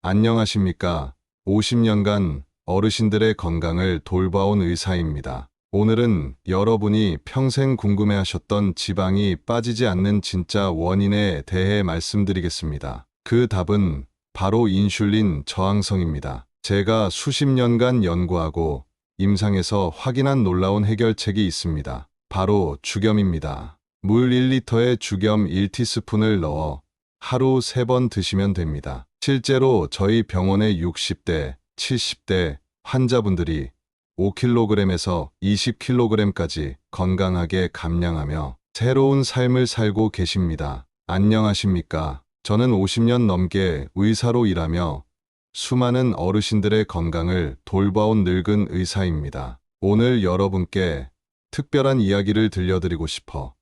안녕하십니까. 50년간 어르신들의 건강을 돌봐온 의사입니다. 오늘은 여러분이 평생 궁금해하셨던 지방이 빠지지 않는 진짜 원인에 대해 말씀드리겠습니다. 그 답은 바로 인슐린 저항성입니다. 제가 수십 년간 연구하고 임상에서 확인한 놀라운 해결책이 있습니다. 바로 죽염입니다. 물 1리터에 죽염 1티스푼을 넣어 하루 3번 드시면 됩니다. 실제로 저희 병원의 60대, 70대 환자분들이 5kg에서 20kg까지 건강하게 감량하며 새로운 삶을 살고 계십니다. 안녕하십니까. 저는 50년 넘게 의사로 일하며 수많은 어르신들의 건강을 돌봐온 늙은 의사입니다. 오늘 여러분께 특별한 이야기를 들려드리고 싶어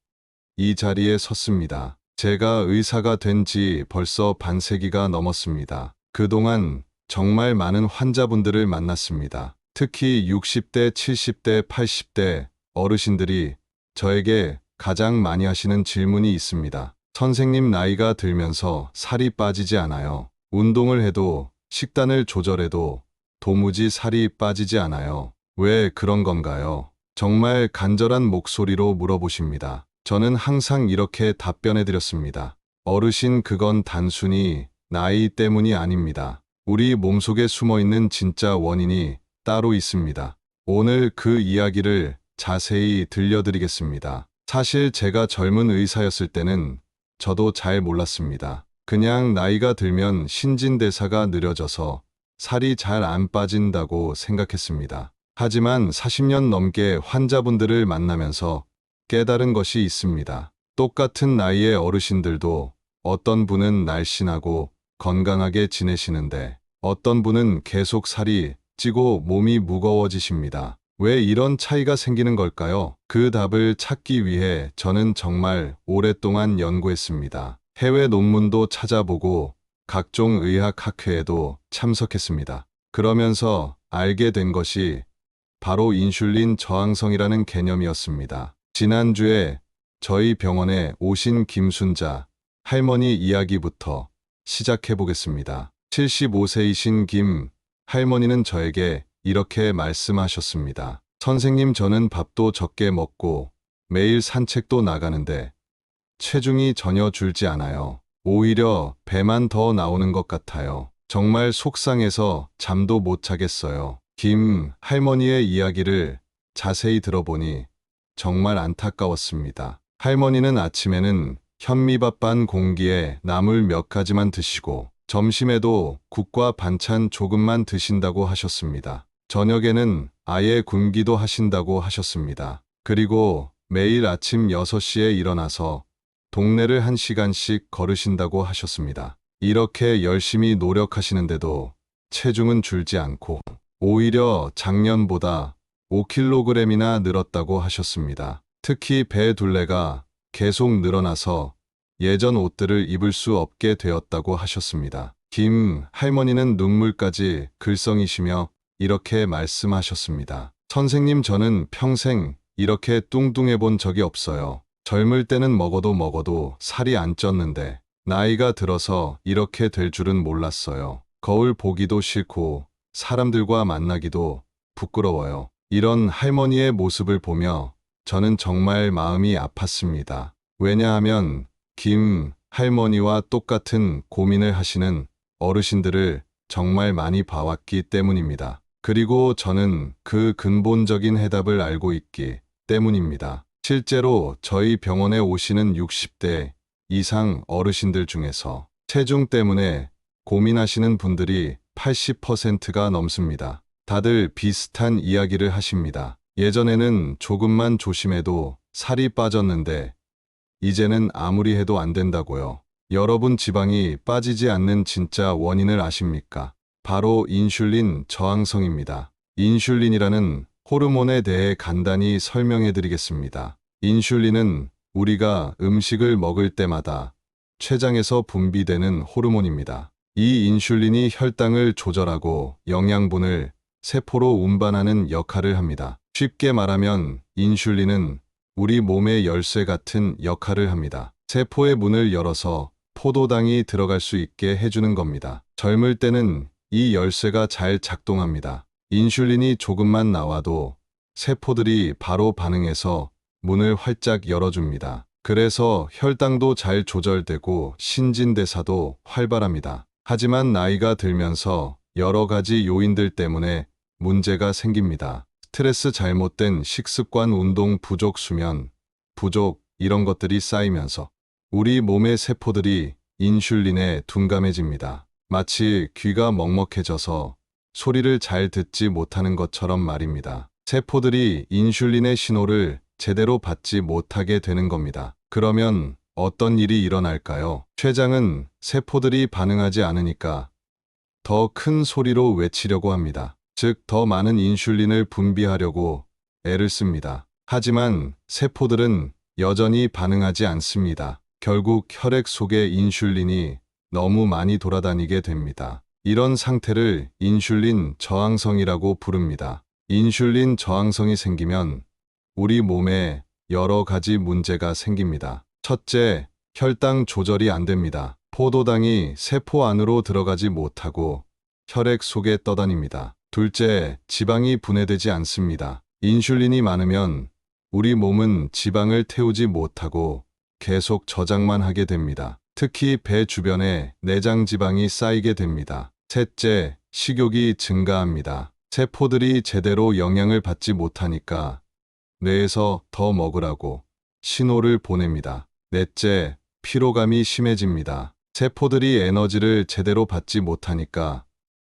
이 자리에 섰습니다. 제가 의사가 된 지 벌써 반세기가 넘었습니다. 그동안 정말 많은 환자분들을 만났습니다. 특히 60대, 70대, 80대 어르신들이 저에게 가장 많이 하시는 질문이 있습니다. 선생님, 나이가 들면서 살이 빠지지 않아요. 운동을 해도 식단을 조절해도 도무지 살이 빠지지 않아요. 왜 그런 건가요? 정말 간절한 목소리로 물어보십니다. 저는 항상 이렇게 답변해 드렸습니다. 어르신, 그건 단순히 나이 때문이 아닙니다. 우리 몸속에 숨어있는 진짜 원인이 따로 있습니다. 오늘 그 이야기를 자세히 들려드리겠습니다. 사실 제가 젊은 의사였을 때는 저도 잘 몰랐습니다. 그냥 나이가 들면 신진대사가 느려져서 살이 잘 안 빠진다고 생각했습니다. 하지만 40년 넘게 환자분들을 만나면서 깨달은 것이 있습니다. 똑같은 나이의 어르신들도 어떤 분은 날씬하고 건강하게 지내시는데 어떤 분은 계속 살이 찌고 몸이 무거워지십니다. 왜 이런 차이가 생기는 걸까요? 그 답을 찾기 위해 저는 정말 오랫동안 연구했습니다. 해외 논문도 찾아보고 각종 의학 학회에도 참석했습니다. 그러면서 알게 된 것이 바로 인슐린 저항성이라는 개념이었습니다. 지난주에 저희 병원에 오신 김순자 할머니 이야기부터 시작해 보겠습니다. 75세이신 김 할머니는 저에게 이렇게 말씀하셨습니다. 선생님, 저는 밥도 적게 먹고 매일 산책도 나가는데 체중이 전혀 줄지 않아요. 오히려 배만 더 나오는 것 같아요. 정말 속상해서 잠도 못 자겠어요. 김 할머니의 이야기를 자세히 들어보니 정말 안타까웠습니다. 할머니는 아침에는 현미밥 반 공기에 나물 몇 가지만 드시고 점심에도 국과 반찬 조금만 드신다고 하셨습니다. 저녁에는 아예 굶기도 하신다고 하셨습니다. 그리고 매일 아침 6시에 일어나서 동네를 1시간씩 걸으신다고 하셨습니다. 이렇게 열심히 노력하시는데도 체중은 줄지 않고 오히려 작년보다 5kg이나 늘었다고 하셨습니다. 특히 배 둘레가 계속 늘어나서 예전 옷들을 입을 수 없게 되었다고 하셨습니다. 김 할머니는 눈물까지 글썽이시며 이렇게 말씀하셨습니다. 선생님, 저는 평생 이렇게 뚱뚱해 본 적이 없어요. 젊을 때는 먹어도 살이 안 쪘는데 나이가 들어서 이렇게 될 줄은 몰랐어요. 거울 보기도 싫고 사람들과 만나기도 부끄러워요. 이런 할머니의 모습을 보며 저는 정말 마음이 아팠습니다. 왜냐하면 김 할머니와 똑같은 고민을 하시는 어르신들을 정말 많이 봐왔기 때문입니다. 그리고 저는 그 근본적인 해답을 알고 있기 때문입니다. 실제로 저희 병원에 오시는 60대 이상 어르신들 중에서 체중 때문에 고민하시는 분들이 80%가 넘습니다. 다들 비슷한 이야기를 하십니다. 예전에는 조금만 조심해도 살이 빠졌는데 이제는 아무리 해도 안 된다고요. 여러분, 지방이 빠지지 않는 진짜 원인을 아십니까? 바로 인슐린 저항성입니다. 인슐린이라는 호르몬에 대해 간단히 설명해 드리겠습니다. 인슐린은 우리가 음식을 먹을 때마다 췌장에서 분비되는 호르몬입니다. 이 인슐린이 혈당을 조절하고 영양분을 세포로 운반하는 역할을 합니다. 쉽게 말하면 인슐린은 우리 몸의 열쇠 같은 역할을 합니다. 세포의 문을 열어서 포도당이 들어갈 수 있게 해주는 겁니다. 젊을 때는 이 열쇠가 잘 작동합니다. 인슐린이 조금만 나와도 세포들이 바로 반응해서 문을 활짝 열어줍니다. 그래서 혈당도 잘 조절되고 신진대사도 활발합니다. 하지만 나이가 들면서 여러 가지 요인들 때문에 문제가 생깁니다. 스트레스, 잘못된 식습관, 운동 부족, 수면 부족, 이런 것들이 쌓이면서 우리 몸의 세포들이 인슐린에 둔감해집니다. 마치 귀가 먹먹해져서 소리를 잘 듣지 못하는 것처럼 말입니다. 세포들이 인슐린의 신호를 제대로 받지 못하게 되는 겁니다. 그러면 어떤 일이 일어날까요? 췌장은 세포들이 반응하지 않으니까 더 큰 소리로 외치려고 합니다. 즉, 더 많은 인슐린을 분비하려고 애를 씁니다. 하지만 세포들은 여전히 반응하지 않습니다. 결국 혈액 속에 인슐린이 너무 많이 돌아다니게 됩니다. 이런 상태를 인슐린 저항성이라고 부릅니다. 인슐린 저항성이 생기면 우리 몸에 여러 가지 문제가 생깁니다. 첫째, 혈당 조절이 안 됩니다. 포도당이 세포 안으로 들어가지 못하고 혈액 속에 떠다닙니다. 둘째, 지방이 분해되지 않습니다. 인슐린이 많으면 우리 몸은 지방을 태우지 못하고 계속 저장만 하게 됩니다. 특히 배 주변에 내장 지방이 쌓이게 됩니다. 셋째, 식욕이 증가합니다. 세포들이 제대로 영양을 받지 못하니까 뇌에서 더 먹으라고 신호를 보냅니다. 넷째, 피로감이 심해집니다. 세포들이 에너지를 제대로 받지 못하니까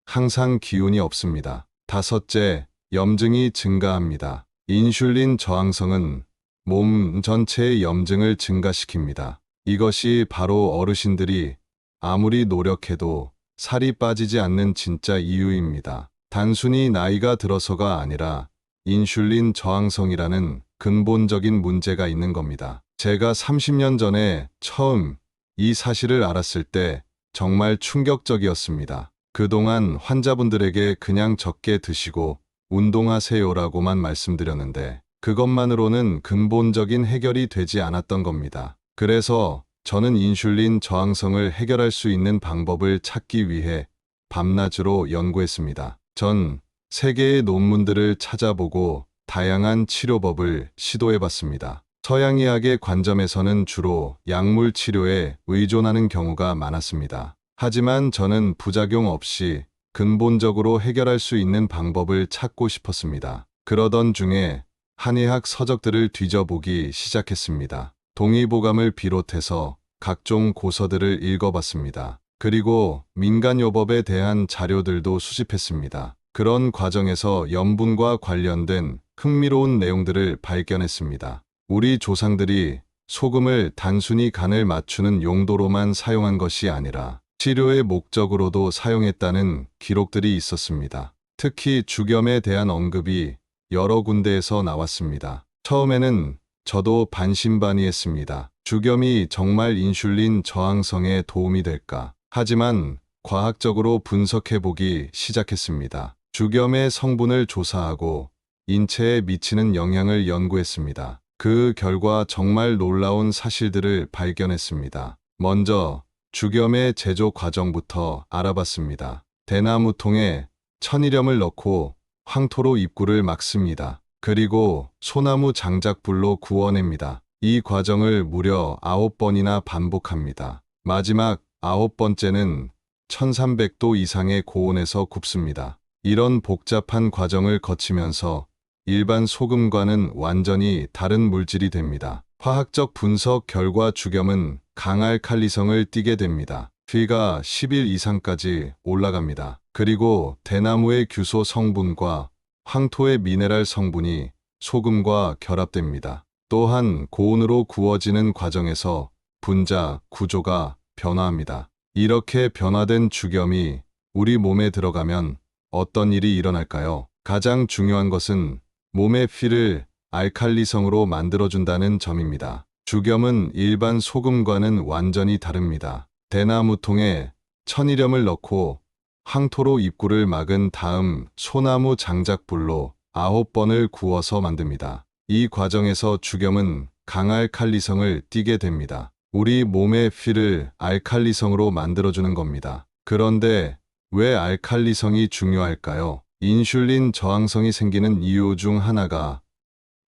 항상 기운이 없습니다. 다섯째, 염증이 증가합니다. 인슐린 저항성은 몸 전체의 염증을 증가시킵니다. 이것이 바로 어르신들이 아무리 노력해도 살이 빠지지 않는 진짜 이유입니다. 단순히 나이가 들어서가 아니라 인슐린 저항성이라는 근본적인 문제가 있는 겁니다. 제가 30년 전에 처음 이 사실을 알았을 때 정말 충격적이었습니다. 그동안 환자분들에게 그냥 적게 드시고 운동하세요라고만 말씀드렸는데 그것만으로는 근본적인 해결이 되지 않았던 겁니다. 그래서 저는 인슐린 저항성을 해결할 수 있는 방법을 찾기 위해 밤낮으로 연구했습니다. 전 세계의 논문들을 찾아보고 다양한 치료법을 시도해봤습니다. 서양의학의 관점에서는 주로 약물 치료에 의존하는 경우가 많았습니다. 하지만 저는 부작용 없이 근본적으로 해결할 수 있는 방법을 찾고 싶었습니다. 그러던 중에 한의학 서적들을 뒤져보기 시작했습니다. 동의보감을 비롯해서 각종 고서들을 읽어봤습니다. 그리고 민간요법에 대한 자료들도 수집했습니다. 그런 과정에서 염분과 관련된 흥미로운 내용들을 발견했습니다. 우리 조상들이 소금을 단순히 간을 맞추는 용도로만 사용한 것이 아니라 치료의 목적으로도 사용했다는 기록들이 있었습니다. 특히 죽염에 대한 언급이 여러 군데에서 나왔습니다. 처음에는 저도 반신반의했습니다. 죽염이 정말 인슐린 저항성에 도움이 될까? 하지만 과학적으로 분석해보기 시작했습니다. 죽염의 성분을 조사하고 인체에 미치는 영향을 연구했습니다. 그 결과 정말 놀라운 사실들을 발견했습니다. 먼저 죽염의 제조 과정부터 알아봤습니다. 대나무통에 천일염을 넣고 황토로 입구를 막습니다. 그리고 소나무 장작불로 구워냅니다. 이 과정을 무려 9번이나 반복합니다. 마지막 9번째는 1300도 이상의 고온에서 굽습니다. 이런 복잡한 과정을 거치면서 일반 소금과는 완전히 다른 물질이 됩니다. 화학적 분석 결과 죽염은 강알칼리성을 띠게 됩니다. pH가 11 이상까지 올라갑니다. 그리고 대나무의 규소 성분과 황토의 미네랄 성분이 소금과 결합됩니다. 또한 고온으로 구워지는 과정에서 분자, 구조가 변화합니다. 이렇게 변화된 죽염이 우리 몸에 들어가면 어떤 일이 일어날까요? 가장 중요한 것은 몸의 pH를 알칼리성으로 만들어준다는 점입니다. 죽염은 일반 소금과는 완전히 다릅니다. 대나무통에 천일염을 넣고 황토로 입구를 막은 다음 소나무 장작불로 9번을 구워서 만듭니다. 이 과정에서 죽염은 강알칼리성을 띠게 됩니다. 우리 몸의 pH를 알칼리성으로 만들어주는 겁니다. 그런데 왜 알칼리성이 중요할까요? 인슐린 저항성이 생기는 이유 중 하나가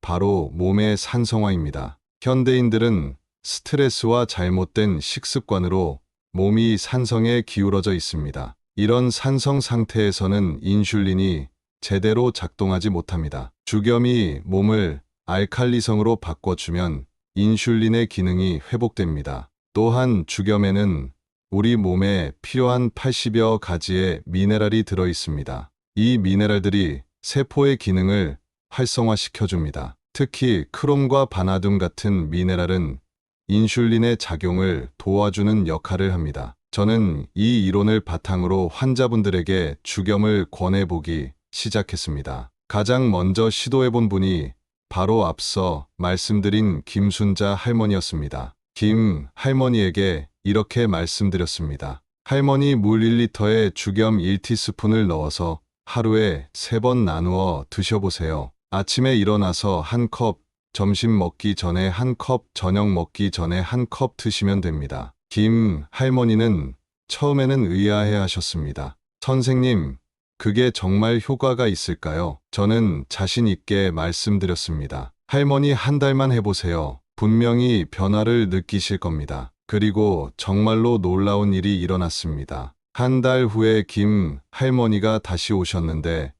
바로 몸의 산성화입니다. 현대인들은 스트레스와 잘못된 식습관으로 몸이 산성에 기울어져 있습니다. 이런 산성 상태에서는 인슐린이 제대로 작동하지 못합니다. 주겸이 몸을 알칼리성으로 바꿔주면 인슐린의 기능이 회복됩니다. 또한 주겸에는 우리 몸에 필요한 80여 가지의 미네랄이 들어 있습니다. 이 미네랄들이 세포의 기능을 활성화시켜줍니다. 특히 크롬과 바나듐 같은 미네랄은 인슐린의 작용을 도와주는 역할을 합니다. 저는 이 이론을 바탕으로 환자분들에게 주겸을 권해보기 시작했습니다. 가장 먼저 시도해본 분이 바로 앞서 말씀드린 김순자 할머니였습니다. 김 할머니에게 이렇게 말씀드렸습니다. 할머니, 물 1리터에 주겸 1티스푼을 넣어서 하루에 3번 나누어 드셔보세요. 아침에 일어나서 1컵, 점심 먹기 전에 1컵, 저녁 먹기 전에 1컵 드시면 됩니다. 김 할머니는 처음에는 의아해 하셨습니다. 선생님, 그게 정말 효과가 있을까요? 저는 자신 있게 말씀드렸습니다. 할머니, 1달만 해보세요. 분명히 변화를 느끼실 겁니다. 그리고 정말로 놀라운 일이 일어났습니다. 1달 후에 김 할머니가 다시 오셨는데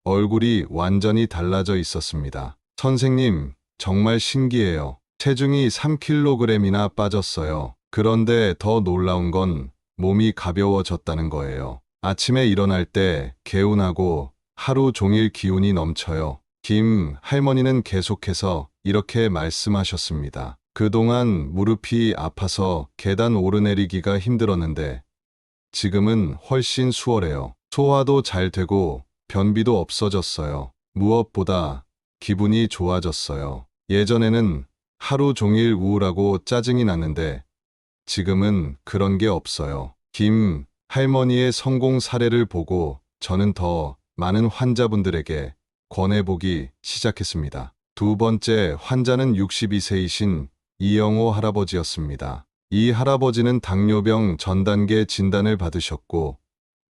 얼굴이 완전히 달라져 있었습니다. 선생님, 정말 신기해요. 체중이 3kg이나 빠졌어요. 그런데 더 놀라운 건 몸이 가벼워졌다는 거예요. 아침에 일어날 때 개운하고 하루 종일 기운이 넘쳐요. 김 할머니는 계속해서 이렇게 말씀하셨습니다. 그동안 무릎이 아파서 계단 오르내리기가 힘들었는데 지금은 훨씬 수월해요. 소화도 잘 되고 변비도 없어졌어요. 무엇보다 기분이 좋아졌어요. 예전에는 하루 종일 우울하고 짜증이 났는데 지금은 그런 게 없어요. 김 할머니의 성공 사례를 보고 저는 더 많은 환자분들에게 권해보기 시작했습니다. 두 번째 환자는 62세이신 이영호 할아버지였습니다. 이 할아버지는 당뇨병 전단계 진단을 받으셨고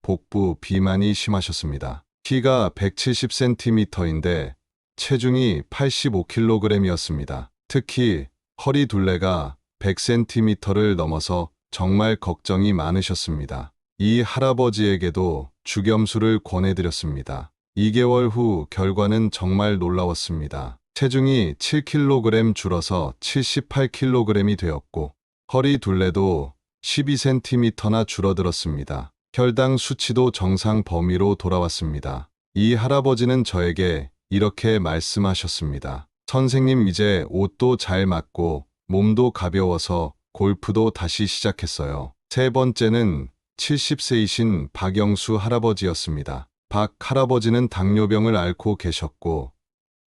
복부 비만이 심하셨습니다. 키가 170cm인데 체중이 85kg이었습니다. 특히 허리 둘레가 100cm를 넘어서 정말 걱정이 많으셨습니다. 이 할아버지에게도 주겸술을 권해드렸습니다. 2개월 후 결과는 정말 놀라웠습니다. 체중이 7kg 줄어서 78kg이 되었고 허리 둘레도 12cm나 줄어들었습니다. 혈당 수치도 정상 범위로 돌아왔습니다. 이 할아버지는 저에게 이렇게 말씀하셨습니다. 선생님, 이제 옷도 잘 맞고 몸도 가벼워서 골프도 다시 시작했어요. 세 번째는 70세이신 박영수 할아버지였습니다. 박 할아버지는 당뇨병을 앓고 계셨고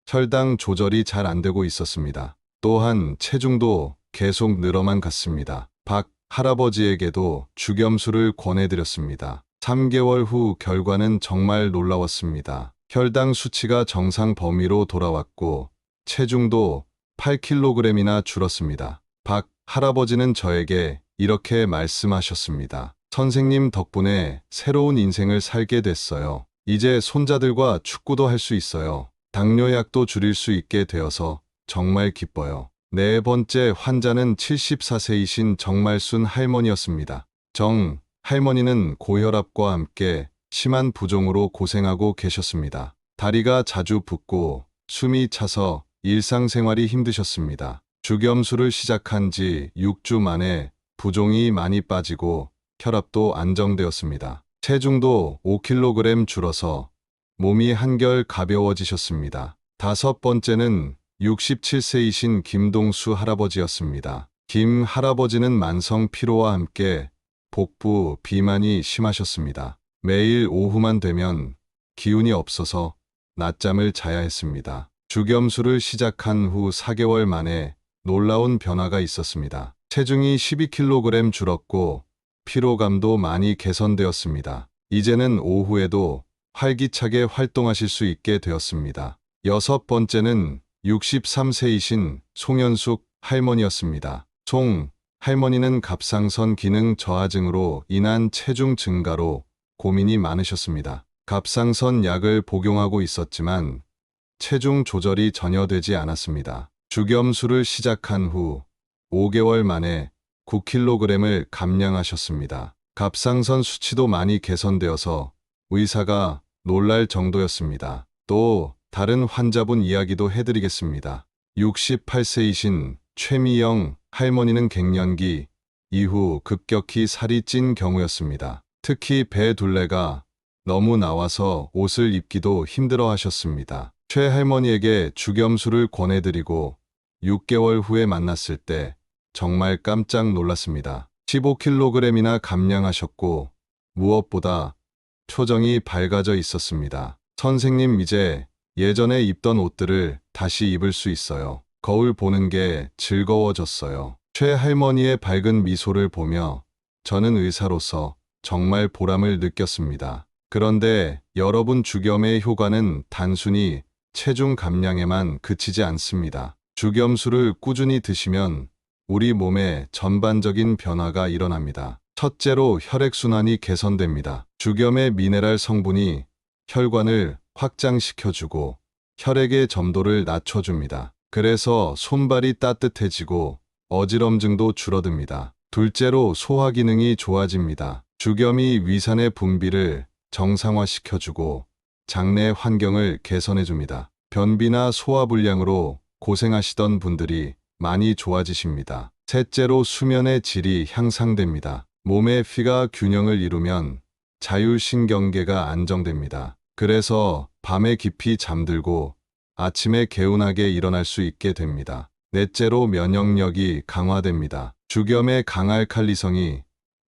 혈당 조절이 잘 안 되고 있었습니다. 또한 체중도 계속 늘어만 갔습니다. 박 할아버지에게도 주겸술을 권해드렸습니다. 3개월 후 결과는 정말 놀라웠습니다. 혈당 수치가 정상 범위로 돌아왔고 체중도 8kg이나 줄었습니다. 박 할아버지는 저에게 이렇게 말씀하셨습니다. 선생님 덕분에 새로운 인생을 살게 됐어요. 이제 손자들과 축구도 할 수 있어요. 당뇨약도 줄일 수 있게 되어서 정말 기뻐요. 네 번째 환자는 74세이신 정말순 할머니였습니다. 정 할머니는 고혈압과 함께 심한 부종으로 고생하고 계셨습니다. 다리가 자주 붓고 숨이 차서 일상생활이 힘드셨습니다. 주겸술을 시작한 지 6주 만에 부종이 많이 빠지고 혈압도 안정되었습니다. 체중도 5kg 줄어서 몸이 한결 가벼워지셨습니다. 다섯 번째는 67세이신 김동수 할아버지였습니다. 김 할아버지는 만성 피로와 함께 복부 비만이 심하셨습니다. 매일 오후만 되면 기운이 없어서 낮잠을 자야 했습니다. 주겸술을 시작한 후 4개월 만에 놀라운 변화가 있었습니다. 체중이 12kg 줄었고 피로감도 많이 개선되었습니다. 이제는 오후에도 활기차게 활동하실 수 있게 되었습니다. 여섯 번째는 63세이신 송현숙 할머니였습니다. 송 할머니는 갑상선 기능 저하증으로 인한 체중 증가로 고민이 많으셨습니다. 갑상선 약을 복용하고 있었지만 체중 조절이 전혀 되지 않았습니다. 주겸수를 시작한 후 5개월 만에 9kg을 감량하셨습니다. 갑상선 수치도 많이 개선되어서 의사가 놀랄 정도였습니다. 또 다른 환자분 이야기도 해드리겠습니다. 68세이신 최미영 할머니는 갱년기 이후 급격히 살이 찐 경우였습니다. 특히 배 둘레가 너무 나와서 옷을 입기도 힘들어 하셨습니다. 최 할머니에게 주겸수를 권해드리고 6개월 후에 만났을 때 정말 깜짝 놀랐습니다. 15kg이나 감량하셨고 무엇보다 표정이 밝아져 있었습니다. 선생님, 이제 예전에 입던 옷들을 다시 입을 수 있어요. 거울 보는 게 즐거워졌어요. 최 할머니의 밝은 미소를 보며 저는 의사로서 정말 보람을 느꼈습니다. 그런데 여러분, 주겸의 효과는 단순히 체중 감량에만 그치지 않습니다. 주겸수를 꾸준히 드시면 우리 몸에 전반적인 변화가 일어납니다. 첫째로 혈액순환이 개선됩니다. 주겸의 미네랄 성분이 혈관을 확장시켜주고 혈액의 점도를 낮춰줍니다. 그래서 손발이 따뜻해지고 어지럼증도 줄어듭니다. 둘째로 소화 기능이 좋아집니다. 주겸이 위산의 분비를 정상화시켜주고 장내 환경을 개선해줍니다. 변비나 소화불량으로 고생하시던 분들이 많이 좋아지십니다. 셋째로 수면의 질이 향상됩니다. 몸의 피가 균형을 이루면 자율신경계가 안정됩니다. 그래서 밤에 깊이 잠들고 아침에 개운하게 일어날 수 있게 됩니다. 넷째로 면역력이 강화됩니다. 주겸의 강알칼리성이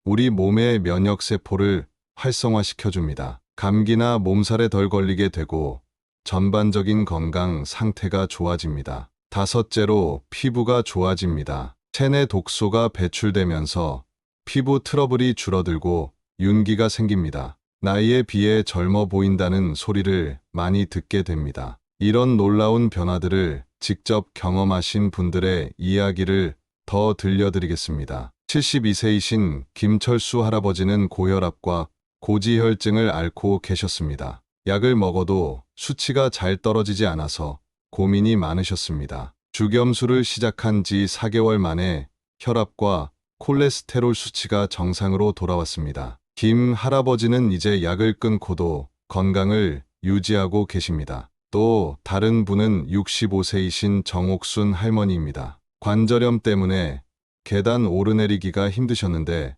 우리 몸의 면역세포를 활성화시켜줍니다. 감기나 몸살에 덜 걸리게 되고 전반적인 건강 상태가 좋아집니다. 다섯째로 피부가 좋아집니다. 체내 독소가 배출되면서 피부 트러블이 줄어들고 윤기가 생깁니다. 나이에 비해 젊어 보인다는 소리를 많이 듣게 됩니다. 이런 놀라운 변화들을 직접 경험하신 분들의 이야기를 더 들려드리겠습니다. 72세이신 김철수 할아버지는 고혈압과 고지혈증을 앓고 계셨습니다. 약을 먹어도 수치가 잘 떨어지지 않아서 고민이 많으셨습니다. 주겸수를 시작한 지 4개월 만에 혈압과 콜레스테롤 수치가 정상으로 돌아왔습니다. 김 할아버지는 이제 약을 끊고도 건강을 유지하고 계십니다. 또 다른 분은 65세이신 정옥순 할머니입니다. 관절염 때문에 계단 오르내리기가 힘드셨는데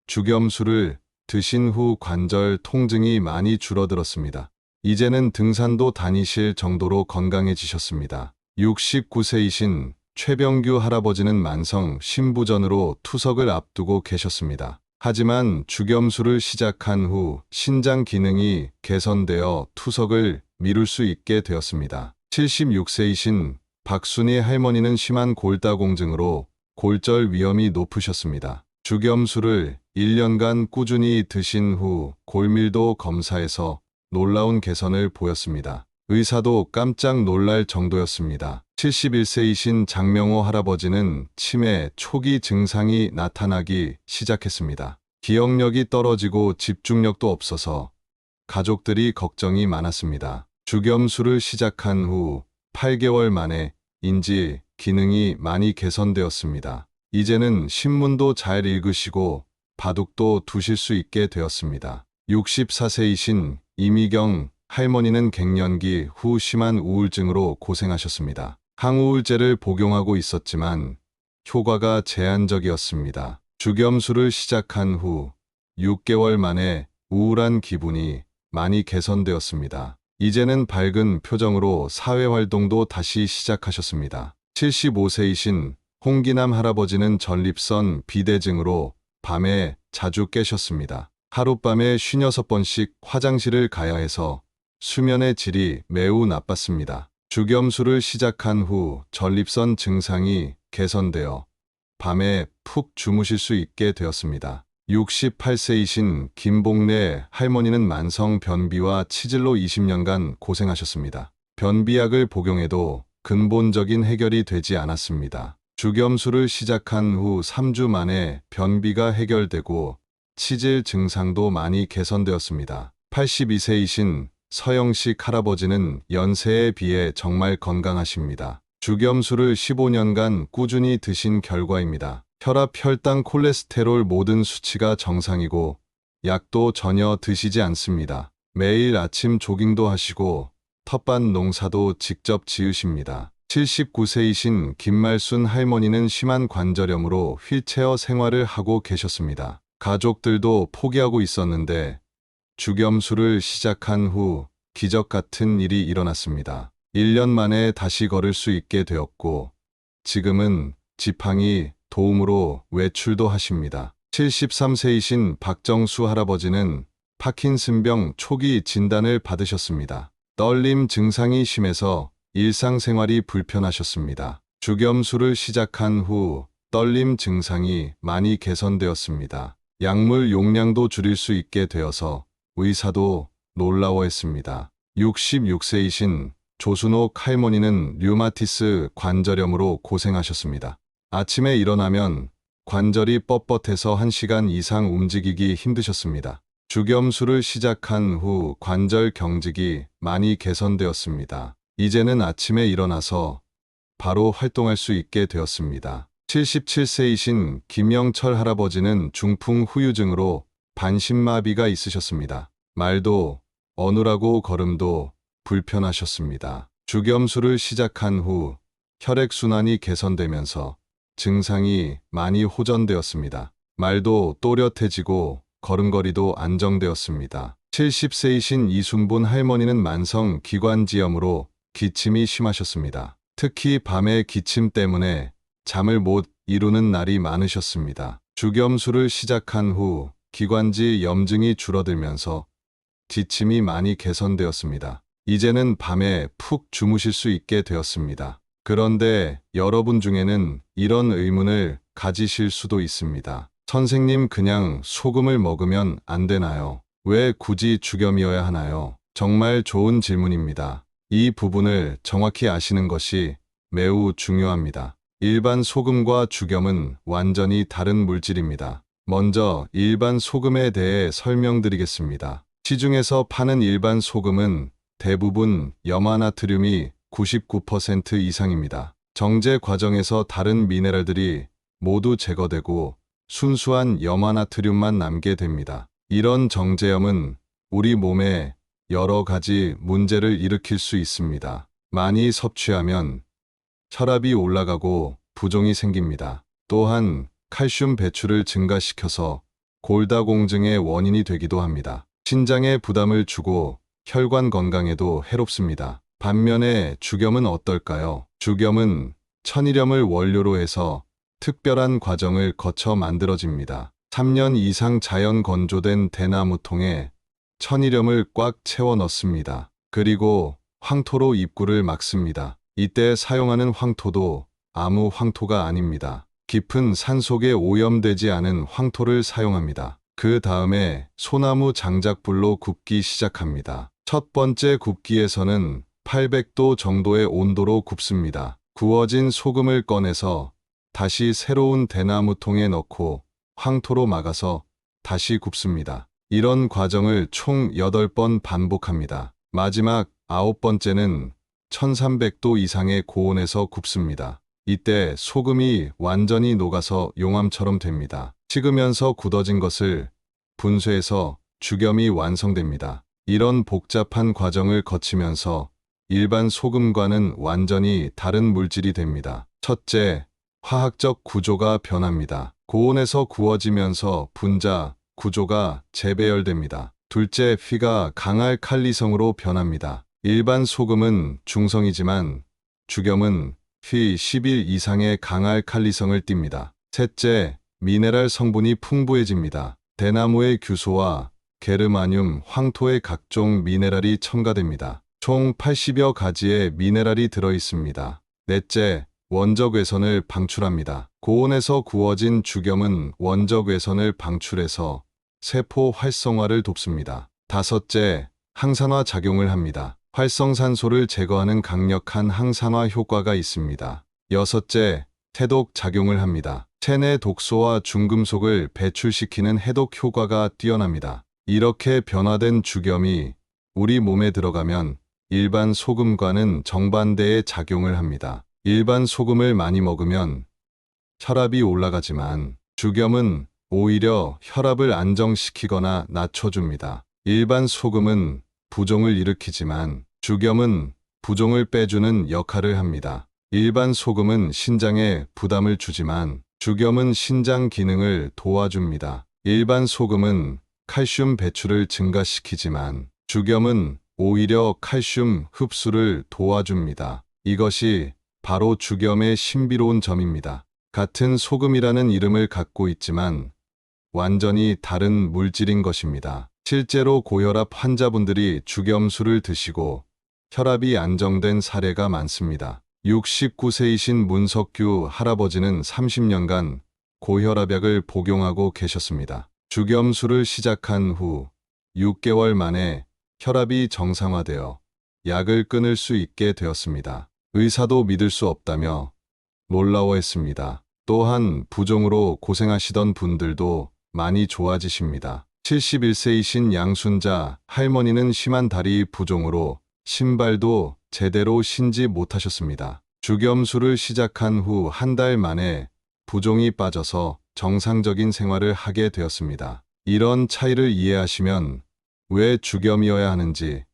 주겸수를 드신 후 관절 통증이 많이 줄어들었습니다. 이제는 등산도 다니실 정도로 건강해지셨습니다. 69세이신 최병규 할아버지는 만성 신부전으로 투석을 앞두고 계셨습니다. 하지만 주겸수를 시작한 후 신장 기능이 개선되어 투석을 미룰 수 있게 되었습니다. 76세이신 박순희 할머니는 심한 골다공증으로 골절 위험이 높으셨습니다. 주겸수를 1년간 꾸준히 드신 후 골밀도 검사에서 놀라운 개선을 보였습니다. 의사도 깜짝 놀랄 정도였습니다. 71세이신 장명호 할아버지는 치매 초기 증상이 나타나기 시작했습니다. 기억력이 떨어지고 집중력도 없어서 가족들이 걱정이 많았습니다. 주겸수를 시작한 후 8개월 만에 인지 기능이 많이 개선되었습니다. 이제는 신문도 잘 읽으시고 바둑도 두실 수 있게 되었습니다. 64세이신 이미경 할머니는 갱년기 후 심한 우울증으로 고생하셨습니다. 항우울제를 복용하고 있었지만 효과가 제한적이었습니다. 주겸수를 시작한 후 6개월 만에 우울한 기분이 많이 개선되었습니다. 이제는 밝은 표정으로 사회활동도 다시 시작하셨습니다. 75세이신 홍기남 할아버지는 전립선 비대증으로 밤에 자주 깨셨습니다. 하룻밤에 56번씩 화장실을 가야 해서 수면의 질이 매우 나빴습니다. 주겸수를 시작한 후 전립선 증상이 개선되어 밤에 푹 주무실 수 있게 되었습니다. 68세이신 김복래 할머니는 만성 변비와 치질로 20년간 고생하셨습니다. 변비약을 복용해도 근본적인 해결이 되지 않았습니다. 죽염수를 시작한 후 3주 만에 변비가 해결되고 치질 증상도 많이 개선되었습니다. 82세이신 서영식 할아버지는 연세에 비해 정말 건강하십니다. 죽염수를 15년간 꾸준히 드신 결과입니다. 혈압, 혈당, 콜레스테롤 모든 수치가 정상이고 약도 전혀 드시지 않습니다. 매일 아침 조깅도 하시고 텃밭 농사도 직접 지으십니다. 79세이신 김말순 할머니는 심한 관절염으로 휠체어 생활을 하고 계셨습니다. 가족들도 포기하고 있었는데 죽염수를 시작한 후 기적 같은 일이 일어났습니다. 1년 만에 다시 걸을 수 있게 되었고 지금은 지팡이 도움으로 외출도 하십니다. 73세이신 박정수 할아버지는 파킨슨병 초기 진단을 받으셨습니다. 떨림 증상이 심해서 일상생활이 불편하셨습니다. 죽염수를 시작한 후 떨림 증상이 많이 개선되었습니다. 약물 용량도 줄일 수 있게 되어서 의사도 놀라워했습니다. 66세이신 조순옥 할머니는 류마티스 관절염으로 고생하셨습니다. 아침에 일어나면 관절이 뻣뻣해서 1시간 이상 움직이기 힘드셨습니다. 죽염수를 시작한 후 관절 경직이 많이 개선되었습니다. 이제는 아침에 일어나서 바로 활동할 수 있게 되었습니다. 77세이신 김영철 할아버지는 중풍 후유증으로 반신마비가 있으셨습니다. 말도 어눌하고 걸음도 불편하셨습니다. 죽염수를 시작한 후 혈액순환이 개선되면서 증상이 많이 호전되었습니다. 말도 또렷해지고 걸음걸이도 안정되었습니다. 70세이신 이순분 할머니는 만성 기관지염으로 기침이 심하셨습니다. 특히 밤에 기침 때문에 잠을 못 이루는 날이 많으셨습니다. 죽염수를 시작한 후 기관지 염증이 줄어들면서 기침이 많이 개선되었습니다. 이제는 밤에 푹 주무실 수 있게 되었습니다. 그런데 여러분 중에는 이런 의문을 가지실 수도 있습니다. 선생님, 그냥 소금을 먹으면 안 되나요? 왜 굳이 죽염이어야 하나요? 정말 좋은 질문입니다. 이 부분을 정확히 아시는 것이 매우 중요합니다. 일반 소금과 죽염은 완전히 다른 물질입니다. 먼저 일반 소금에 대해 설명드리겠습니다. 시중에서 파는 일반 소금은 대부분 염화나트륨이 99% 이상입니다. 정제 과정에서 다른 미네랄들이 모두 제거되고 순수한 염화나트륨만 남게 됩니다. 이런 정제염은 우리 몸에 여러 가지 문제를 일으킬 수 있습니다. 많이 섭취하면 혈압이 올라가고 부종이 생깁니다. 또한 칼슘 배출을 증가시켜서 골다공증의 원인이 되기도 합니다. 신장에 부담을 주고 혈관 건강에도 해롭습니다. 반면에 죽염은 어떨까요? 죽염은 천일염을 원료로 해서 특별한 과정을 거쳐 만들어집니다. 3년 이상 자연 건조된 대나무통에 천일염을 꽉 채워 넣습니다. 그리고 황토로 입구를 막습니다. 이때 사용하는 황토도 아무 황토가 아닙니다. 깊은 산속에 오염되지 않은 황토를 사용합니다. 그 다음에 소나무 장작불로 굽기 시작합니다. 첫 번째 굽기에서는 800도 정도의 온도로 굽습니다. 구워진 소금을 꺼내서 다시 새로운 대나무통에 넣고 황토로 막아서 다시 굽습니다. 이런 과정을 총 8번 반복합니다. 마지막 9번째는 1300도 이상의 고온에서 굽습니다. 이때 소금이 완전히 녹아서 용암처럼 됩니다. 식으면서 굳어진 것을 분쇄해서 죽염이 완성됩니다. 이런 복잡한 과정을 거치면서 일반 소금과는 완전히 다른 물질이 됩니다. 첫째, 화학적 구조가 변합니다. 고온에서 구워지면서 분자 구조가 재배열됩니다. 둘째, 휘가 강할 칼리성으로 변합니다. 일반 소금은 중성이지만 죽염은 휘 11 이상의 강할 칼리성을 띱니다. 셋째, 미네랄 성분이 풍부해집니다. 대나무의 규소와 게르마늄, 황토의 각종 미네랄이 첨가됩니다. 총 80여 가지의 미네랄이 들어있습니다. 넷째, 원적외선을 방출합니다. 고온에서 구워진 죽염은 원적외선을 방출해서 세포 활성화를 돕습니다. 다섯째, 항산화 작용을 합니다. 활성산소를 제거하는 강력한 항산화 효과가 있습니다. 여섯째, 해독 작용을 합니다. 체내 독소와 중금속을 배출시키는 해독 효과가 뛰어납니다. 이렇게 변화된 죽염이 우리 몸에 들어가면 일반 소금과는 정반대의 작용을 합니다. 일반 소금을 많이 먹으면 혈압이 올라가지만 죽염은 오히려 혈압을 안정시키거나 낮춰줍니다. 일반 소금은 부종을 일으키지만 죽염은 부종을 빼주는 역할을 합니다. 일반 소금은 신장에 부담을 주지만 죽염은 신장 기능을 도와줍니다. 일반 소금은 칼슘 배출을 증가시키지만 죽염은 오히려 칼슘 흡수를 도와줍니다. 이것이 바로 죽염의 신비로운 점입니다. 같은 소금이라는 이름을 갖고 있지만 완전히 다른 물질인 것입니다. 실제로 고혈압 환자분들이 죽염수를 드시고 혈압이 안정된 사례가 많습니다. 69세이신 문석규 할아버지는 30년간 고혈압약을 복용하고 계셨습니다. 죽염수를 시작한 후 6개월 만에 혈압이 정상화되어 약을 끊을 수 있게 되었습니다. 의사도 믿을 수 없다며 놀라워했습니다. 또한 부종으로 고생하시던 분들도 많이 좋아지십니다. 71세이신 양순자 할머니는 심한 다리 부종으로 신발도 제대로 신지 못하셨습니다. 죽염수를 시작한 후 한 달 만에 부종이 빠져서 정상적인 생활을 하게 되었습니다. 이런 차이를 이해하시면 왜 죽염이어야 하는지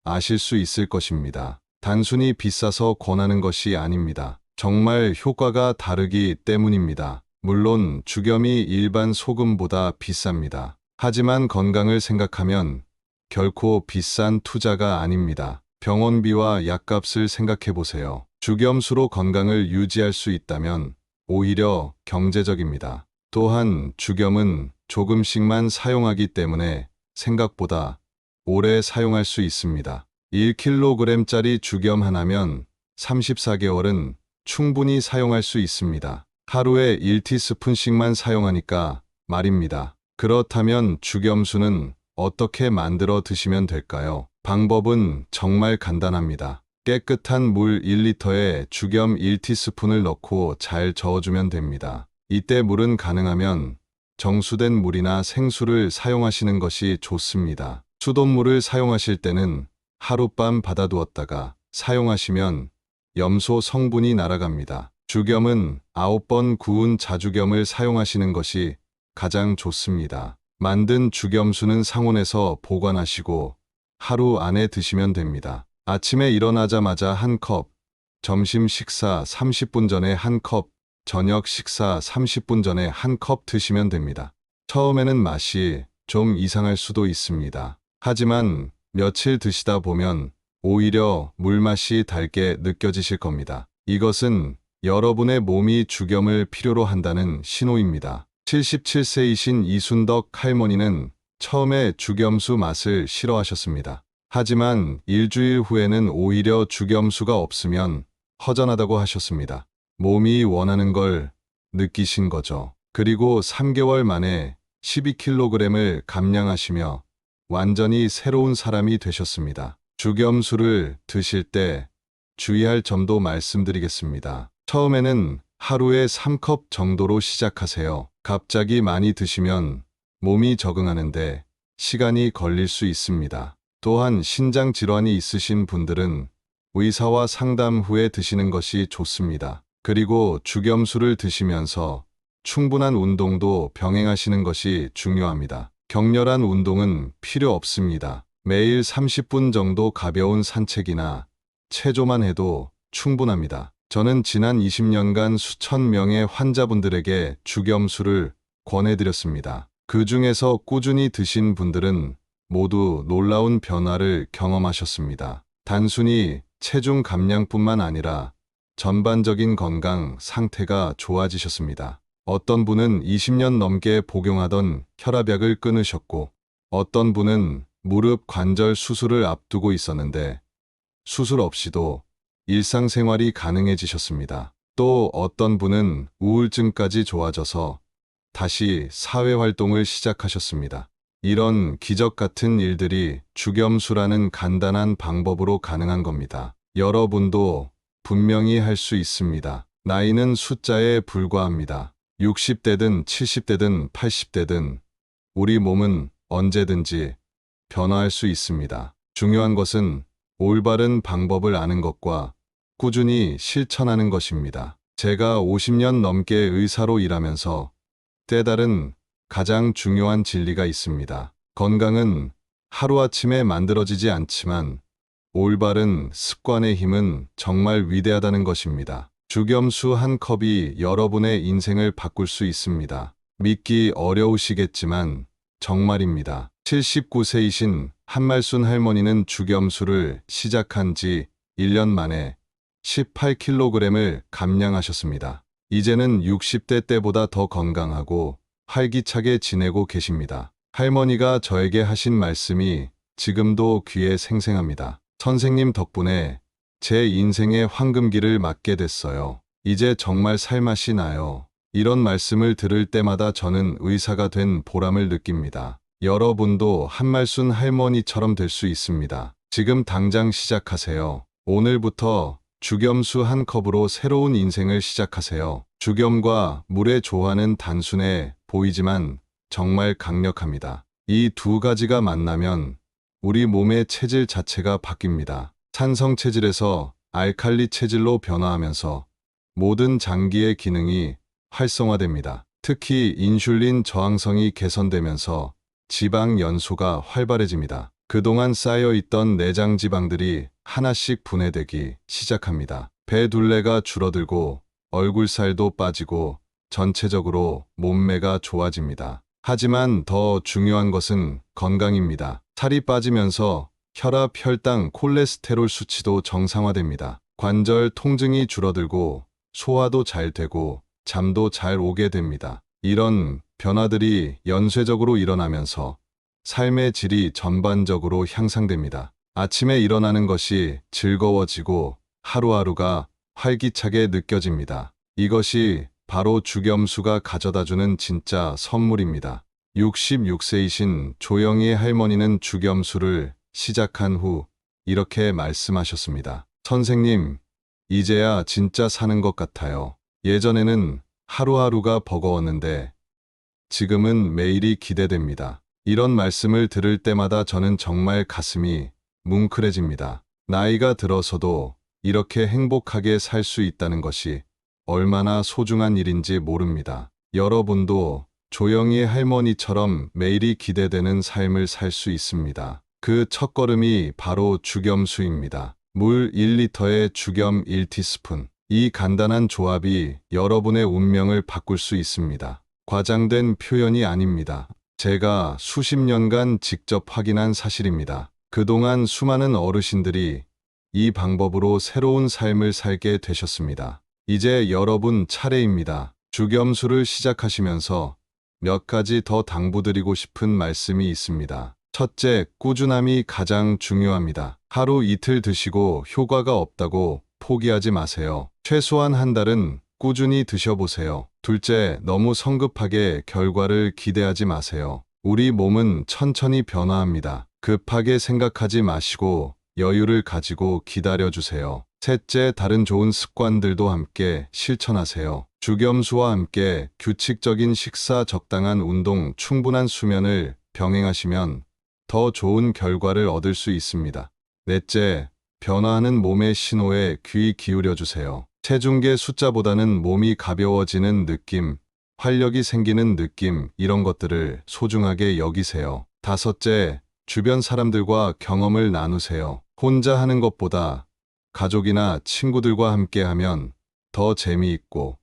아실 수 있을 것입니다. 단순히 비싸서 권하는 것이 아닙니다. 정말 효과가 다르기 때문입니다. 물론 죽염이 일반 소금보다 비쌉니다. 하지만 건강을 생각하면 결코 비싼 투자가 아닙니다. 병원비와 약값을 생각해 보세요. 죽염수로 건강을 유지할 수 있다면 오히려 경제적입니다. 또한 죽염은 조금씩만 사용하기 때문에 생각보다 오래 사용할 수 있습니다. 1kg짜리 죽염 하나면 34개월은 충분히 사용할 수 있습니다. 하루에 1티스푼씩만 사용하니까 말입니다. 그렇다면 죽염수는 어떻게 만들어 드시면 될까요? 방법은 정말 간단합니다. 깨끗한 물 1리터에 죽염 1티스푼을 넣고 잘 저어주면 됩니다. 이때 물은 가능하면 정수된 물이나 생수를 사용하시는 것이 좋습니다. 수돗물을 사용하실 때는 하룻밤 받아두었다가 사용하시면 염소 성분이 날아갑니다. 죽염은 9번 구운 자죽염을 사용하시는 것이 가장 좋습니다. 만든 죽염수는 상온에서 보관하시고 하루 안에 드시면 됩니다. 아침에 일어나자마자 한 컵, 점심 식사 30분 전에 한 컵, 저녁 식사 30분 전에 한 컵 드시면 됩니다. 처음에는 맛이 좀 이상할 수도 있습니다. 하지만 며칠 드시다 보면 오히려 물맛이 달게 느껴지실 겁니다. 이것은 여러분의 몸이 죽염을 필요로 한다는 신호입니다. 77세이신 이순덕 할머니는 처음에 죽염수 맛을 싫어하셨습니다. 하지만 일주일 후에는 오히려 죽염수가 없으면 허전하다고 하셨습니다. 몸이 원하는 걸 느끼신 거죠. 그리고 3개월 만에 12kg을 감량하시며 완전히 새로운 사람이 되셨습니다. 죽염수를 드실 때 주의할 점도 말씀드리겠습니다. 처음에는 하루에 3컵 정도로 시작하세요. 갑자기 많이 드시면 몸이 적응하는데 시간이 걸릴 수 있습니다. 또한 신장 질환이 있으신 분들은 의사와 상담 후에 드시는 것이 좋습니다. 그리고 죽염수를 드시면서 충분한 운동도 병행하시는 것이 중요합니다. 격렬한 운동은 필요 없습니다. 매일 30분 정도 가벼운 산책이나 체조만 해도 충분합니다. 저는 지난 20년간 수천 명의 환자분들에게 죽염수를 권해드렸습니다. 그 중에서 꾸준히 드신 분들은 모두 놀라운 변화를 경험하셨습니다. 단순히 체중 감량뿐만 아니라 전반적인 건강 상태가 좋아지셨습니다. 어떤 분은 20년 넘게 복용하던 혈압약을 끊으셨고, 어떤 분은 무릎 관절 수술을 앞두고 있었는데 수술 없이도 일상생활이 가능해지셨습니다. 또 어떤 분은 우울증까지 좋아져서 다시 사회활동을 시작하셨습니다. 이런 기적 같은 일들이 죽염수라는 간단한 방법으로 가능한 겁니다. 여러분도 분명히 할 수 있습니다. 나이는 숫자에 불과합니다. 60대든 70대든 80대든 우리 몸은 언제든지 변화할 수 있습니다. 중요한 것은 올바른 방법을 아는 것과 꾸준히 실천하는 것입니다. 제가 50년 넘게 의사로 일하면서 깨달은 가장 중요한 진리가 있습니다. 건강은 하루아침에 만들어지지 않지만 올바른 습관의 힘은 정말 위대하다는 것입니다. 죽염수 한 컵이 여러분의 인생을 바꿀 수 있습니다. 믿기 어려우시겠지만 정말입니다. 79세이신 한말순 할머니는 죽염수를 시작한 지 1년 만에 18kg을 감량하셨습니다. 이제는 60대 때보다 더 건강하고 활기차게 지내고 계십니다. 할머니가 저에게 하신 말씀이 지금도 귀에 생생합니다. 선생님 덕분에 제 인생의 황금기를 맞게 됐어요. 이제 정말 살맛이 나요. 이런 말씀을 들을 때마다 저는 의사가 된 보람을 느낍니다. 여러분도 한말순 할머니처럼 될 수 있습니다. 지금 당장 시작하세요. 오늘부터 죽염수 한 컵으로 새로운 인생을 시작하세요. 죽염과 물의 조화는 단순해 보이지만 정말 강력합니다. 이 두 가지가 만나면 우리 몸의 체질 자체가 바뀝니다. 산성 체질에서 알칼리 체질로 변화하면서 모든 장기의 기능이 활성화됩니다. 특히 인슐린 저항성이 개선되면서 지방 연소가 활발해집니다. 그동안 쌓여있던 내장 지방들이 하나씩 분해되기 시작합니다. 배 둘레가 줄어들고 얼굴살도 빠지고 전체적으로 몸매가 좋아집니다. 하지만 더 중요한 것은 건강입니다. 살이 빠지면서 혈압, 혈당, 콜레스테롤 수치도 정상화됩니다. 관절 통증이 줄어들고 소화도 잘 되고 잠도 잘 오게 됩니다. 이런 변화들이 연쇄적으로 일어나면서 삶의 질이 전반적으로 향상됩니다. 아침에 일어나는 것이 즐거워지고 하루하루가 활기차게 느껴집니다. 이것이 바로 죽염수가 가져다주는 진짜 선물입니다. 66세이신 조영희의 할머니는 죽염수를 시작한 후 이렇게 말씀하셨습니다. 선생님, 이제야 진짜 사는 것 같아요. 예전에는 하루하루가 버거웠는데 지금은 매일이 기대됩니다. 이런 말씀을 들을 때마다 저는 정말 가슴이 뭉클해집니다. 나이가 들어서도 이렇게 행복하게 살 수 있다는 것이 얼마나 소중한 일인지 모릅니다. 여러분도 조영희의 할머니처럼 매일이 기대되는 삶을 살 수 있습니다. 그 첫걸음이 바로 죽염수입니다. 물 1리터에 죽염 1티스푼. 이 간단한 조합이 여러분의 운명을 바꿀 수 있습니다. 과장된 표현이 아닙니다. 제가 수십 년간 직접 확인한 사실입니다. 그동안 수많은 어르신들이 이 방법으로 새로운 삶을 살게 되셨습니다. 이제 여러분 차례입니다. 죽염수를 시작하시면서 몇 가지 더 당부드리고 싶은 말씀이 있습니다. 첫째, 꾸준함이 가장 중요합니다. 하루 이틀 드시고 효과가 없다고 포기하지 마세요. 최소한 한 달은 꾸준히 드셔보세요. 둘째, 너무 성급하게 결과를 기대하지 마세요. 우리 몸은 천천히 변화합니다. 급하게 생각하지 마시고 여유를 가지고 기다려주세요. 셋째, 다른 좋은 습관들도 함께 실천하세요. 죽염수와 함께 규칙적인 식사, 적당한 운동, 충분한 수면을 병행하시면 더 좋은 결과를 얻을 수 있습니다. 넷째, 변화하는 몸의 신호에 귀 기울여주세요. 체중계 숫자보다는 몸이 가벼워지는 느낌, 활력이 생기는 느낌, 이런 것들을 소중하게 여기세요. 다섯째, 주변 사람들과 경험을 나누세요. 혼자 하는 것보다 가족이나 친구들과 함께 하면 더 재미있고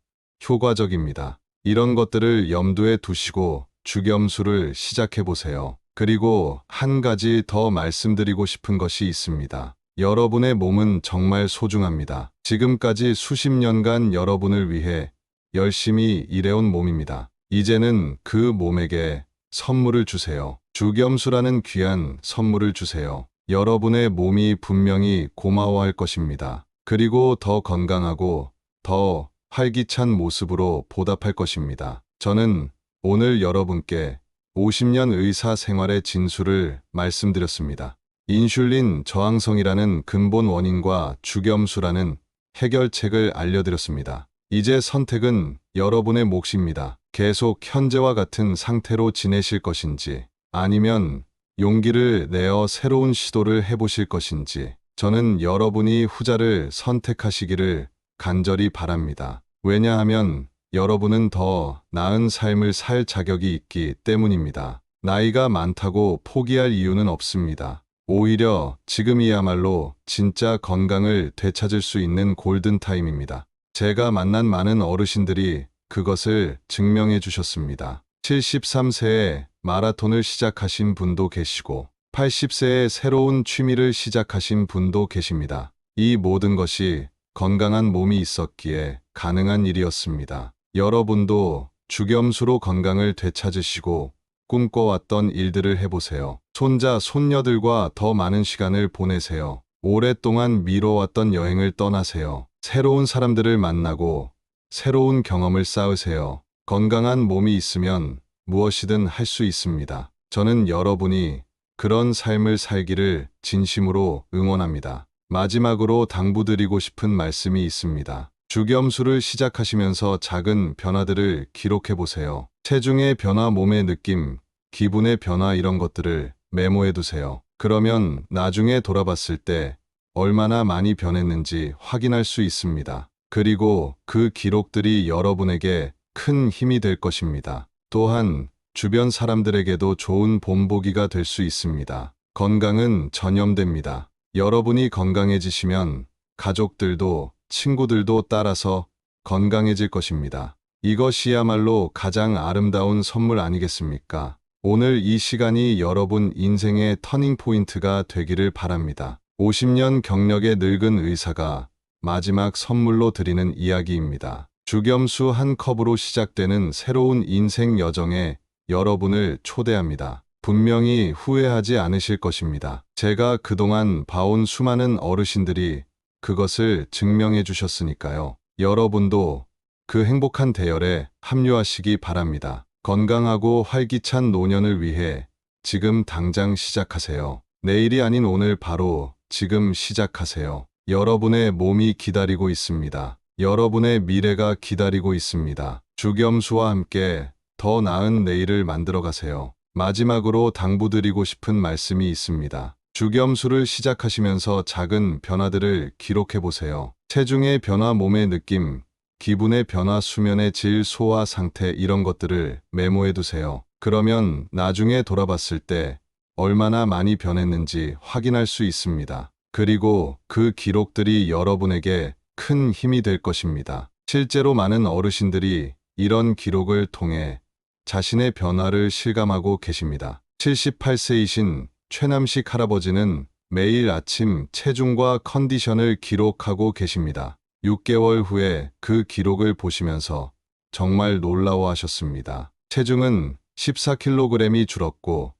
효과적입니다. 이런 것들을 염두에 두시고 죽염수를 시작해보세요. 그리고 한 가지 더 말씀드리고 싶은 것이 있습니다. 여러분의 몸은 정말 소중합니다. 지금까지 수십 년간 여러분을 위해 열심히 일해온 몸입니다. 이제는 그 몸에게 선물을 주세요. 죽염수라는 귀한 선물을 주세요. 여러분의 몸이 분명히 고마워할 것입니다. 그리고 더 건강하고 더 활기찬 모습으로 보답할 것입니다. 저는 오늘 여러분께 50년 의사 생활의 진수를 말씀드렸습니다. 인슐린 저항성이라는 근본 원인과 죽염수라는 해결책을 알려드렸습니다. 이제 선택은 여러분의 몫입니다. 계속 현재와 같은 상태로 지내실 것인지, 아니면 용기를 내어 새로운 시도를 해보실 것인지, 저는 여러분이 후자를 선택하시기를 간절히 바랍니다. 왜냐하면 여러분은 더 나은 삶을 살 자격이 있기 때문입니다. 나이가 많다고 포기할 이유는 없습니다. 오히려 지금이야말로 진짜 건강을 되찾을 수 있는 골든타임입니다. 제가 만난 많은 어르신들이 그것을 증명해 주셨습니다. 73세에 마라톤을 시작하신 분도 계시고 80세에 새로운 취미를 시작하신 분도 계십니다. 이 모든 것이 건강한 몸이 있었기에 가능한 일이었습니다. 여러분도 주겸수로 건강을 되찾으시고 꿈꿔왔던 일들을 해보세요. 손자, 손녀들과 더 많은 시간을 보내세요. 오랫동안 미뤄왔던 여행을 떠나세요. 새로운 사람들을 만나고 새로운 경험을 쌓으세요. 건강한 몸이 있으면 무엇이든 할 수 있습니다. 저는 여러분이 그런 삶을 살기를 진심으로 응원합니다. 마지막으로 당부드리고 싶은 말씀이 있습니다. 주겸수를 시작하시면서 작은 변화들을 기록해 보세요. 체중의 변화, 몸의 느낌, 기분의 변화, 이런 것들을 메모해 두세요. 그러면 나중에 돌아봤을 때 얼마나 많이 변했는지 확인할 수 있습니다. 그리고 그 기록들이 여러분에게 큰 힘이 될 것입니다. 또한 주변 사람들에게도 좋은 본보기가 될 수 있습니다. 건강은 전염됩니다. 여러분이 건강해지시면 가족들도 친구들도 따라서 건강해질 것입니다. 이것이야말로 가장 아름다운 선물 아니겠습니까? 오늘 이 시간이 여러분 인생의 터닝포인트가 되기를 바랍니다. 50년 경력의 늙은 의사가 마지막 선물로 드리는 이야기입니다. 주겸수 한 컵으로 시작되는 새로운 인생 여정에 여러분을 초대합니다. 분명히 후회하지 않으실 것입니다. 제가 그동안 봐온 수많은 어르신들이 그것을 증명해 주셨으니까요. 여러분도 그 행복한 대열에 합류하시기 바랍니다. 건강하고 활기찬 노년을 위해 지금 당장 시작하세요. 내일이 아닌 오늘, 바로 지금 시작하세요. 여러분의 몸이 기다리고 있습니다. 여러분의 미래가 기다리고 있습니다. 주겸수와 함께 더 나은 내일을 만들어 가세요. 마지막으로 당부드리고 싶은 말씀이 있습니다. 주겸수를 시작하시면서 작은 변화들을 기록해 보세요. 체중의 변화, 몸의 느낌, 기분의 변화, 수면의 질, 소화 상태, 이런 것들을 메모해 두세요. 그러면 나중에 돌아봤을 때 얼마나 많이 변했는지 확인할 수 있습니다. 그리고 그 기록들이 여러분에게 큰 힘이 될 것입니다. 실제로 많은 어르신들이 이런 기록을 통해 자신의 변화를 실감하고 계십니다. 78세이신 최남식 할아버지는 매일 아침 체중과 컨디션을 기록하고 계십니다. 6개월 후에 그 기록을 보시면서 정말 놀라워하셨습니다. 체중은 14kg이 줄었고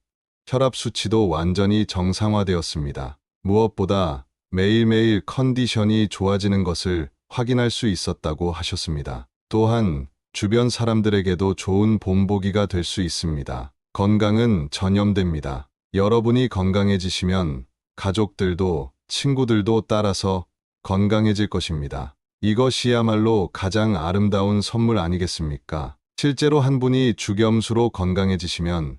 혈압 수치도 완전히 정상화되었습니다. 무엇보다 매일매일 컨디션이 좋아지는 것을 확인할 수 있었다고 하셨습니다. 또한 주변 사람들에게도 좋은 본보기가 될 수 있습니다. 건강은 전염됩니다. 여러분이 건강해지시면 가족들도 친구들도 따라서 건강해질 것입니다. 이것이야말로 가장 아름다운 선물 아니겠습니까? 실제로 한 분이 주겸수로 건강해지시면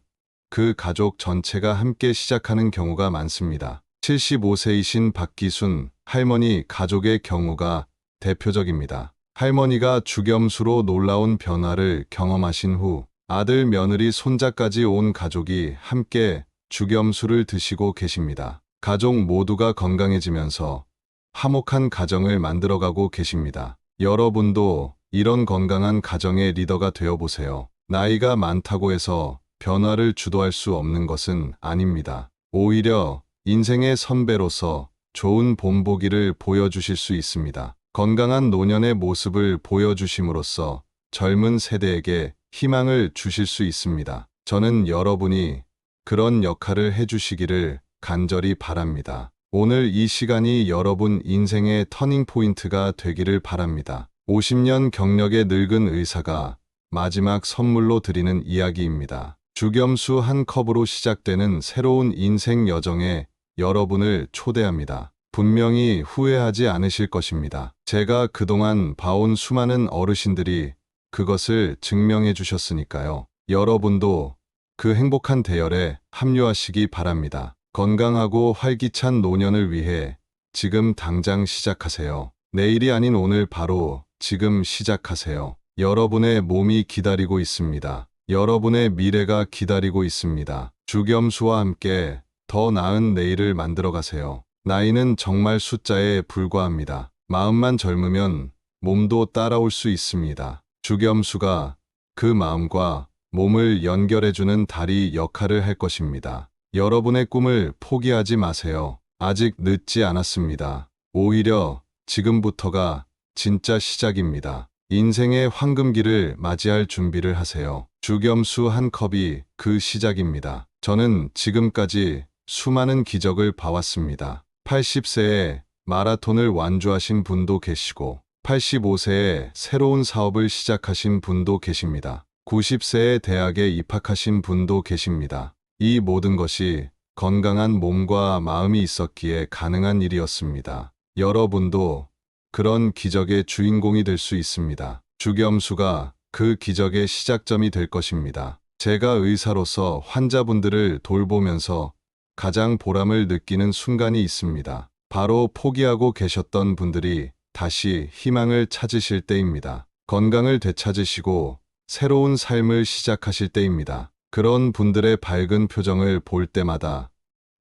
그 가족 전체가 함께 시작하는 경우가 많습니다. 75세이신 박기순 할머니 가족의 경우가 대표적입니다. 할머니가 주겸수로 놀라운 변화를 경험하신 후 아들, 며느리, 손자까지 온 가족이 함께 주겸수를 드시고 계십니다. 가족 모두가 건강해지면서 화목한 가정을 만들어가고 계십니다. 여러분도 이런 건강한 가정의 리더가 되어보세요. 나이가 많다고 해서 변화를 주도할 수 없는 것은 아닙니다. 오히려 인생의 선배로서 좋은 본보기를 보여주실 수 있습니다. 건강한 노년의 모습을 보여주심으로써 젊은 세대에게 희망을 주실 수 있습니다. 저는 여러분이 그런 역할을 해주시기를 간절히 바랍니다. 오늘 이 시간이 여러분 인생의 터닝포인트가 되기를 바랍니다. 50년 경력의 늙은 의사가 마지막 선물로 드리는 이야기입니다. 주겸수 한 컵으로 시작되는 새로운 인생 여정에 여러분을 초대합니다. 분명히 후회하지 않으실 것입니다. 제가 그동안 봐온 수많은 어르신들이 그것을 증명해 주셨으니까요. 여러분도 그 행복한 대열에 합류하시기 바랍니다. 건강하고 활기찬 노년을 위해 지금 당장 시작하세요. 내일이 아닌 오늘 바로 지금 시작하세요. 여러분의 몸이 기다리고 있습니다. 여러분의 미래가 기다리고 있습니다. 주겸수와 함께 더 나은 내일을 만들어 가세요. 나이는 정말 숫자에 불과합니다. 마음만 젊으면 몸도 따라올 수 있습니다. 주겸수가 그 마음과 몸을 연결해주는 다리 역할을 할 것입니다. 여러분의 꿈을 포기하지 마세요. 아직 늦지 않았습니다. 오히려 지금부터가 진짜 시작입니다. 인생의 황금기를 맞이할 준비를 하세요. 주겸수 한 컵이 그 시작입니다. 저는 지금까지 수많은 기적을 봐왔습니다. 80세에 마라톤을 완주하신 분도 계시고 85세에 새로운 사업을 시작하신 분도 계십니다. 90세에 대학에 입학하신 분도 계십니다. 이 모든 것이 건강한 몸과 마음이 있었기에 가능한 일이었습니다. 여러분도 그런 기적의 주인공이 될 수 있습니다. 주겸수가 그 기적의 시작점이 될 것입니다. 제가 의사로서 환자분들을 돌보면서 가장 보람을 느끼는 순간이 있습니다. 바로 포기하고 계셨던 분들이 다시 희망을 찾으실 때입니다. 건강을 되찾으시고 새로운 삶을 시작하실 때입니다. 그런 분들의 밝은 표정을 볼 때마다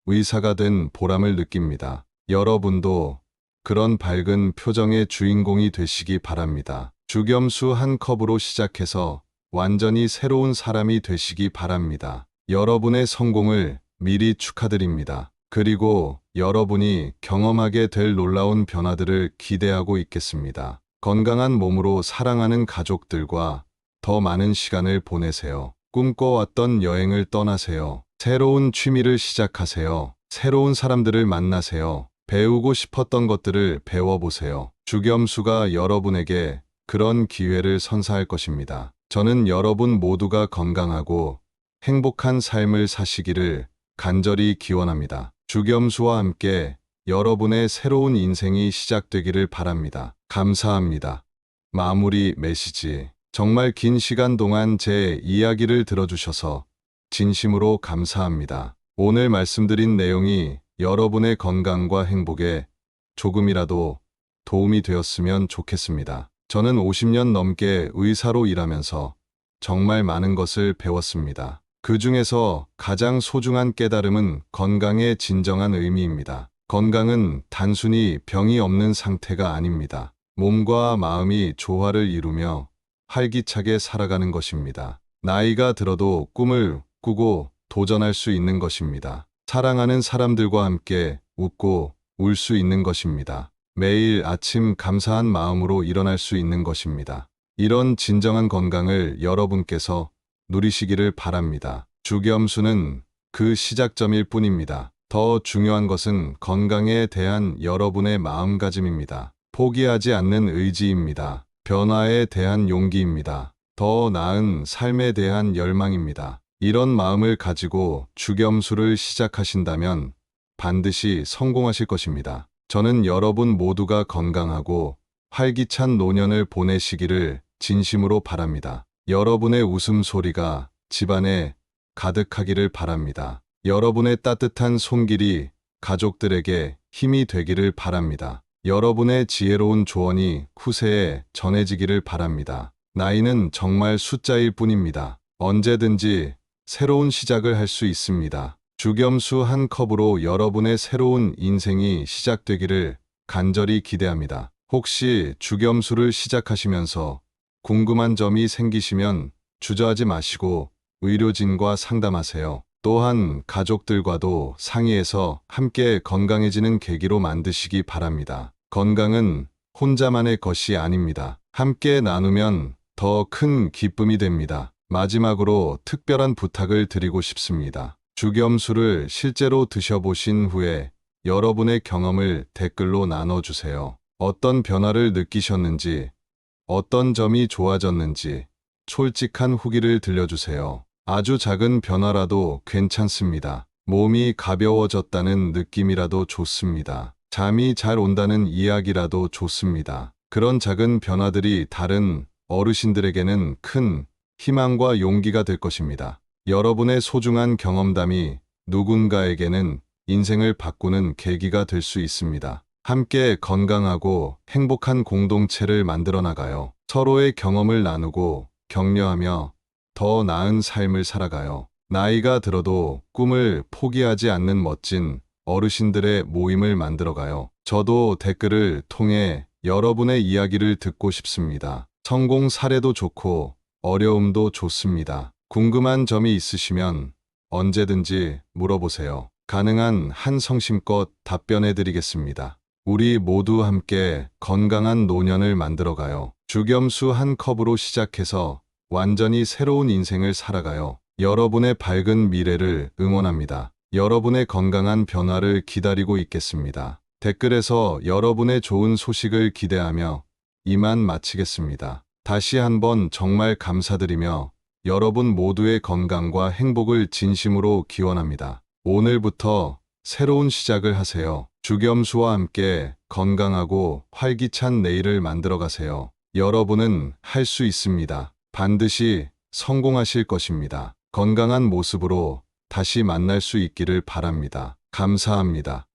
의사가 된 보람을 느낍니다. 여러분도 그런 밝은 표정의 주인공이 되시기 바랍니다. 주겸수 한 컵으로 시작해서 완전히 새로운 사람이 되시기 바랍니다. 여러분의 성공을 미리 축하드립니다. 그리고 여러분이 경험하게 될 놀라운 변화들을 기대하고 있겠습니다. 건강한 몸으로 사랑하는 가족들과 더 많은 시간을 보내세요. 꿈꿔왔던 여행을 떠나세요. 새로운 취미를 시작하세요. 새로운 사람들을 만나세요. 배우고 싶었던 것들을 배워보세요. 주겸수가 여러분에게 그런 기회를 선사할 것입니다. 저는 여러분 모두가 건강하고 행복한 삶을 사시기를 간절히 기원합니다. 주겸수와 함께 여러분의 새로운 인생이 시작되기를 바랍니다. 감사합니다. 마무리 메시지. 정말 긴 시간 동안 제 이야기를 들어주셔서 진심으로 감사합니다. 오늘 말씀드린 내용이 여러분의 건강과 행복에 조금이라도 도움이 되었으면 좋겠습니다. 저는 50년 넘게 의사로 일하면서 정말 많은 것을 배웠습니다. 그 중에서 가장 소중한 깨달음은 건강의 진정한 의미입니다. 건강은 단순히 병이 없는 상태가 아닙니다. 몸과 마음이 조화를 이루며 활기차게 살아가는 것입니다. 나이가 들어도 꿈을 꾸고 도전할 수 있는 것입니다. 사랑하는 사람들과 함께 웃고 울 수 있는 것입니다. 매일 아침 감사한 마음으로 일어날 수 있는 것입니다. 이런 진정한 건강을 여러분께서 누리시기를 바랍니다. 주겸수는 그 시작점일 뿐입니다. 더 중요한 것은 건강에 대한 여러분의 마음가짐입니다. 포기하지 않는 의지입니다. 변화에 대한 용기입니다. 더 나은 삶에 대한 열망입니다. 이런 마음을 가지고 주겸수를 시작하신다면 반드시 성공하실 것입니다. 저는 여러분 모두가 건강하고 활기찬 노년을 보내시기를 진심으로 바랍니다. 여러분의 웃음소리가 집안에 가득하기를 바랍니다. 여러분의 따뜻한 손길이 가족들에게 힘이 되기를 바랍니다. 여러분의 지혜로운 조언이 후세에 전해지기를 바랍니다. 나이는 정말 숫자일 뿐입니다. 언제든지 새로운 시작을 할 수 있습니다. 주겸수 한 컵으로 여러분의 새로운 인생이 시작되기를 간절히 기대합니다. 혹시 주겸수를 시작하시면서 궁금한 점이 생기시면 주저하지 마시고 의료진과 상담하세요. 또한 가족들과도 상의해서 함께 건강해지는 계기로 만드시기 바랍니다. 건강은 혼자만의 것이 아닙니다. 함께 나누면 더 큰 기쁨이 됩니다. 마지막으로 특별한 부탁을 드리고 싶습니다. 주겸수를 실제로 드셔보신 후에 여러분의 경험을 댓글로 나눠주세요. 어떤 변화를 느끼셨는지, 어떤 점이 좋아졌는지 솔직한 후기를 들려주세요. 아주 작은 변화라도 괜찮습니다. 몸이 가벼워졌다는 느낌이라도 좋습니다. 잠이 잘 온다는 이야기라도 좋습니다. 그런 작은 변화들이 다른 어르신들에게는 큰 희망과 용기가 될 것입니다. 여러분의 소중한 경험담이 누군가에게는 인생을 바꾸는 계기가 될 수 있습니다. 함께 건강하고 행복한 공동체를 만들어 나가요. 서로의 경험을 나누고 격려하며 더 나은 삶을 살아가요. 나이가 들어도 꿈을 포기하지 않는 멋진 어르신들의 모임을 만들어가요. 저도 댓글을 통해 여러분의 이야기를 듣고 싶습니다. 성공 사례도 좋고 어려움도 좋습니다. 궁금한 점이 있으시면 언제든지 물어보세요. 가능한 한 성심껏 답변해 드리겠습니다. 우리 모두 함께 건강한 노년을 만들어가요. 죽염수 한 컵으로 시작해서 완전히 새로운 인생을 살아가요. 여러분의 밝은 미래를 응원합니다. 여러분의 건강한 변화를 기다리고 있겠습니다. 댓글에서 여러분의 좋은 소식을 기대하며 이만 마치겠습니다. 다시 한번 정말 감사드리며 여러분 모두의 건강과 행복을 진심으로 기원합니다. 오늘부터 새로운 시작을 하세요. 죽염수와 함께 건강하고 활기찬 내일을 만들어 가세요. 여러분은 할 수 있습니다. 반드시 성공하실 것입니다. 건강한 모습으로 다시 만날 수 있기를 바랍니다. 감사합니다.